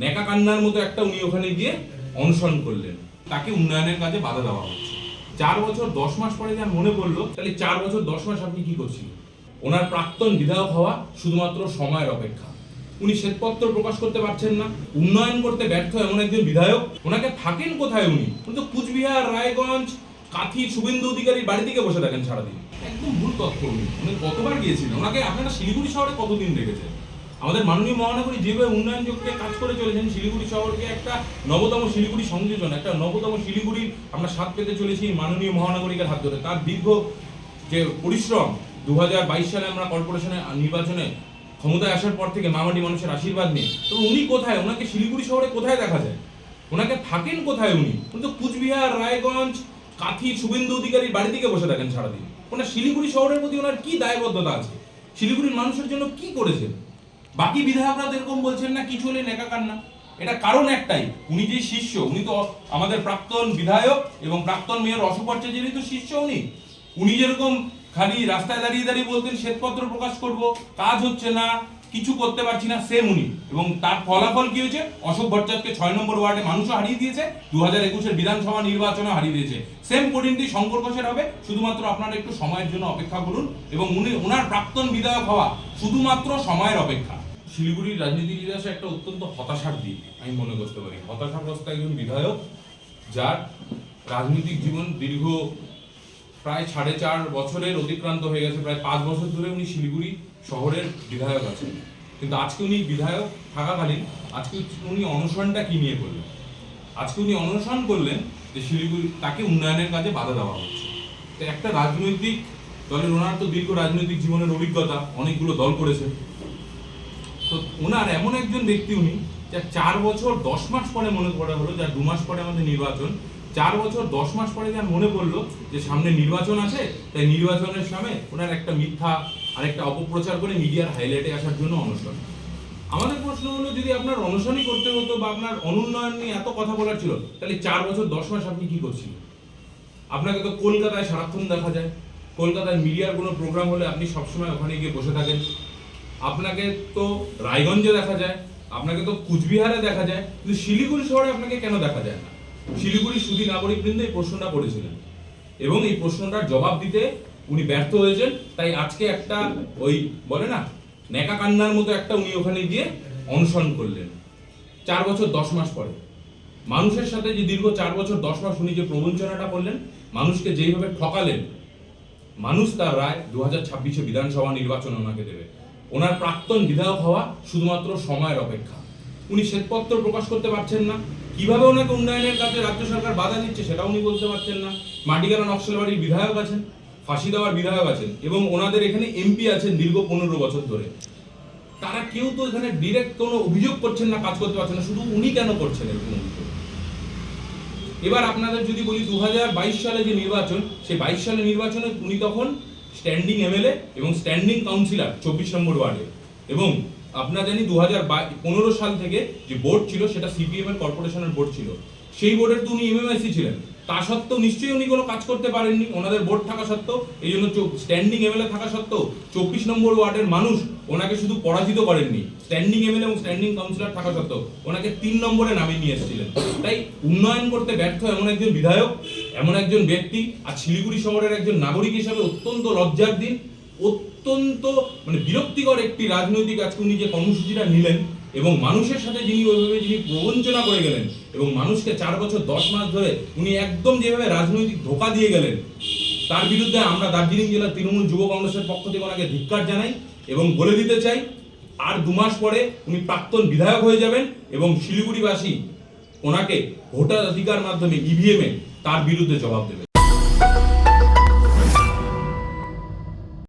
নেকা কান্নার মতো একটা উনি ওখানে গিয়ে অনশন করলেন। তাকে উন্নয়নের কাজে বাধা দেওয়া হচ্ছে। 4 বছর 10 মাস পরে যার মনে পড়লো, তাহলে 4 বছর 10 মাস আপনি কি করছিলেন? ওনার প্রাক্তন বিধায়ক হওয়া শুধুমাত্র সময়ের অপেক্ষা। উনি শ্বেতপত্র প্রকাশ করতে পারছেন না, উন্নয়ন করতে ব্যর্থ এমন একজন বিধায়ক। ওনাকে থাকেন কোথায় উনি? তো কুচবিহার, রায়গঞ্জ, কাথি, শুভেন্দু অধিকারীর বাড়ি থেকে বসে থাকেন সারাদিন। একদম ভুল তথ্য। উনি কতবার গিয়েছিলেন? ওনাকে আপনারা শিলিগুড়ি শহরে কতদিন রেখেছেন? আমাদের মাননীয় মহানগরী যেভাবে উন্নয়ন যোগ্যে কাজ করে চলেছেন, শিলিগুড়ি শহরকে একটা নবতম শিলিগুড়ি সংযোজন, একটা নবতম শিলিগুড়ির আমরা স্বাদ পেতে চলেছি মাননীয় মহানগরীকে হাত ধরে। তার দীর্ঘ যে পরিশ্রম, 2022 সালে আমরা কর্পোরেশনের নির্বাচনে ক্ষমতায় আসার পর থেকে মামাটি মানুষের আশীর্বাদ নিয়ে, তো উনি কোথায়? ওনাকে শিলিগুড়ি শহরে কোথায় দেখা যায়? ওনাকে থাকেন কোথায় উনি? তো কুচবিহার, রায়গঞ্জ, কাথি, শুভেন্দু অধিকারীর বাড়ি থেকে বসে থাকেন সারাদিন। ওনার শিলিগুড়ি শহরের প্রতি ওনার কি দায়বদ্ধতা আছে? শিলিগুড়ির মানুষের জন্য কি করেছেন? বাকি বিধায়করা এরকম বলছেন না কিছু হলে নেকা কান্না। এটা কারণ একটাই, উনি যে শিষ্য, উনি তো আমাদের প্রাক্তন বিধায়ক এবং প্রাক্তন মেয়র অশোক ভট্টাচার্যেরই তো শিষ্য। উনি যেরকম খালি রাস্তায় দাঁড়িয়ে দাঁড়িয়ে বলতেন শ্বেতপত্র প্রকাশ করব, কাজ হচ্ছে না, কিছু করতে পারছি না, সেম উনি। এবং তার ফলাফল কি হয়েছে? অশোক ভট্টাচার্যকে 6 নম্বর ওয়ার্ডে মানুষও হারিয়ে দিয়েছে, 2021-এর বিধানসভা নির্বাচনে হারিয়ে দিয়েছে। সেম পরিণতি শঙ্কর ঘোষের হবে। শুধুমাত্র আপনারা একটু সময়ের জন্য অপেক্ষা করুন, এবং ওনার প্রাক্তন বিধায়ক হওয়া শুধুমাত্র সময়ের অপেক্ষা। শিলিগুড়ির রাজনীতির ইতিহাসে একটা অত্যন্ত হতাশার দিক আমি মনে করতে পারি। হতাশাগ্রস্ত একজন বিধায়ক, যার রাজনৈতিক জীবন দীর্ঘ প্রায় 4.5 বছরের অতিক্রান্ত হয়ে গেছে। প্রায় 5 বছর ধরে উনি শিলিগুড়ি শহরের বিধায়ক আছেন, কিন্তু আজকে উনি বিধায়ক থাকাকালীন আজকে উনি অনশনটা কি নিয়ে করলেন? আজকে উনি অনশন করলেন যে শিলিগুড়ি তাকে উন্নয়নের কাজে বাধা দেওয়া হচ্ছে। তো একটা রাজনৈতিক দলের, ওনার তো দীর্ঘ রাজনৈতিক জীবনের অভিজ্ঞতা, অনেকগুলো দল করেছে, তো ওনার এমন একজন ব্যক্তি উনি, যার 4 বছর 10 মাস পরে মনে পড়া হলো, যার 2 মাস পরে আমাদের নির্বাচন, 4 বছর 10 মাস পরে যার মনে পড়লো যে সামনে নির্বাচন আছে, তাই নির্বাচনের সময় ওনার একটা মিথ্যা আর একটা অপপ্রচার করে মিডিয়ার হাইলাইটে আসার জন্য অনশন। আমাদের প্রশ্ন হলো, যদি আপনার অনশনই করতে হতো বা আপনার অনুন্নয়ন নিয়ে এত কথা বলার ছিল, তাহলে 4 বছর 10 মাস আপনি কি করছিলেন? আপনাকে তো কলকাতায় সারাক্ষণ দেখা যায়, কলকাতায় মিডিয়ার কোনো প্রোগ্রাম হলে আপনি সবসময় ওখানে গিয়ে বসে থাকেন। আপনাকে তো রায়গঞ্জে দেখা যায়, আপনাকে তো কুচবিহারে দেখা যায়, কিন্তু শিলিগুড়ি শহরে আপনাকে কেন দেখা যায় না? শিলিগুড়ির সুধী নাগরিকবৃন্দ এই প্রশ্নটা করেছিলেন, এবং এই প্রশ্নটার জবাব দিতে উনি ব্যর্থ হয়েছেন। তাই আজকে একটা ওই বলে না, নেকা কান্নার মতো একটা উনি ওখানে গিয়ে অনশন করলেন 4 বছর 10 মাস পরে। মানুষের সাথে যে দীর্ঘ 4 বছর 10 মাস উনি যে প্রবঞ্চনাটা করলেন, মানুষকে যেইভাবে ঠকালেন, মানুষ তার রায় 2026-এ বিধানসভা নির্বাচনে ওনাকে দেবে। ওনার প্রাক্তন বিধায়ক হওয়া শুধুমাত্র সময়ের অপেক্ষা। উনি শ্বেতপত্র প্রকাশ করতে পারছেন না, কিভাবে ওনাকে উন্নয়নের কাজে রাজ্য সরকার বাধা দিচ্ছে সেটা উনি বলতে পারছেন না। মাটিগাড়া নকশালবাড়ির বিধায়ক আছেন, ফাঁসি দেওয়ার বিধায়ক আছেন, এবং ওনাদের এখানে এমপি আছেন দীর্ঘ 15 বছর ধরে। তারা কেউ তো এখানে ডিরেক্ট কোনো অভিযোগ করছেন না, কাজ করতে পারছেন না, শুধু উনি কেন করছেন এরকম অভিযোগ? এবার আপনাদের যদি বলি 2022 সালে যে নির্বাচন, সেই 22 সালে নির্বাচনে উনি তখন স্ট্যান্ডিং এমএলএ এবং স্ট্যান্ডিং কাউন্সিলর 24 নম্বর ওয়ার্ডে। এবং আপনারা জানি 2015 সাল থেকে যে বোর্ড ছিল সেটা সিপিএম এর কর্পোরেশনের বোর্ড ছিল, সেই বোর্ডের তো উনি এমএমআইসি ছিলেন। তা সত্ত্বেও নিশ্চয়ই উনি কোনো কাজ করতে পারেননি ওনাদের বোর্ড থাকা সত্ত্বেও। এই জন্য স্ট্যান্ডিং এমএলএ থাকা সত্ত্বেও 24 নম্বর ওয়ার্ডের মানুষ ওনাকে শুধু পরাজিত করেননি, স্ট্যান্ডিং এমএলএ এবং স্ট্যান্ডিং কাউন্সিলর থাকা সত্ত্বেও ওনাকে 3 নম্বরে নামিয়ে নিয়ে এসেছিলেন। তাই উন্নয়ন করতে ব্যর্থ এমন একজন বিধায়ক, এমন একজন ব্যক্তি আর শিলিগুড়ি শহরের একজন নাগরিক হিসাবে অত্যন্ত লজ্জার দিন, অত্যন্ত বিরক্তিকর একটি রাজনৈতিক আজকে উনি যে কর্মসূচিটা নিলেন, এবং মানুষের সাথে যিনি প্রবঞ্চনা করে গেলেন, এবং মানুষকে 4 বছর 10 মাস ধরে উনি একদম যেভাবে রাজনৈতিক ধোঁকা দিয়ে গেলেন, তার বিরুদ্ধে আমরা দার্জিলিং জেলার তৃণমূল যুব কংগ্রেসের পক্ষ থেকে ওনাকে ধিক্কার জানাই এবং বলে দিতে চাই, আর 2 মাস পরে উনি প্রাক্তন বিধায়ক হয়ে যাবেন, এবং শিলিগুড়িবাসী ওনাকে ভোটাধিকার মাধ্যমে ইভিএমে তার বিরুদ্ধে জবাব দেবে।